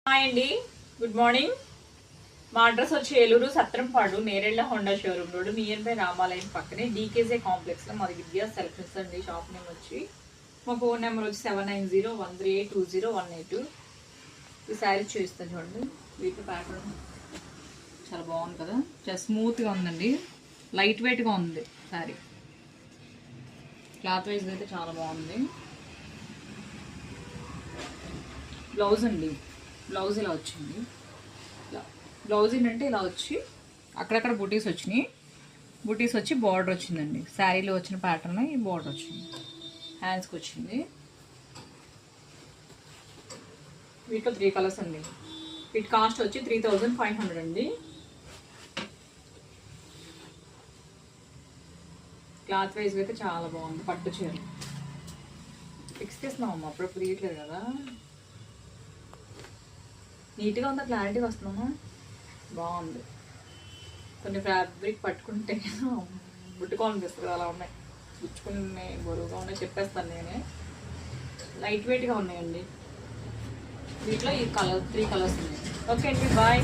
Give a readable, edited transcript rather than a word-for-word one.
Hi అండి, good morning. మా address వచ్చి Eluru Satrampadu Nerella Honda showroom road near by రామాలయం పక్కనే డీకేజే కాంప్లెక్స్లో మాది విద్యా సెలక్షన్స్ అండి. షాప్ నేమ్ వచ్చి మా ఫోన్ నెంబర్ వచ్చి 7901382018. ఈ శారీ చూపిస్తాను చూడండి. వీటి ప్యాటర్న్ చాలా బాగుంది కదా, చాలా స్మూత్గా ఉందండి, లైట్ వెయిట్గా ఉంది శారీ. క్లాత్ వైజ్ అయితే చాలా బాగుంది. బ్లౌజ్ అండి, బ్లౌజ్ ఇలా వచ్చింది. బ్లౌజ్ ఏంటంటే ఇలా వచ్చి అక్కడక్కడ బుటీస్ వచ్చినాయి, బుటీస్ వచ్చి బార్డర్ వచ్చిందండి. శారీలో వచ్చిన ప్యాటర్న్ ఈ బార్డర్ వచ్చింది, హ్యాండ్స్కి వచ్చింది. వీటిలో 3 కలర్స్ అండి. వీటి కాస్ట్ వచ్చి 3500 అండి. క్లాత్ వైజ్ అయితే చాలా బాగుంది. పట్టు చీర ఫిక్స్ చేస్తున్నామమ్మా, అప్పుడప్పుడు తీయట్లేదు కదా. నీట్గా ఉందా, క్లారిటీగా వస్తున్నామా, బాగుంది. కొన్ని ఫ్యాబ్రిక్ పట్టుకుంటే బుట్టుకోవాలనిపిస్తుంది, అలా ఉన్నాయి. గుచ్చుకునే బరువుగా ఉన్నాయి, చెప్పేస్తాను నేనే. లైట్ వెయిట్గా ఉన్నాయండి. వీటిలో ఈ కలర్ 3 కలర్స్ ఉన్నాయి. ఓకే అండి, బాయ్.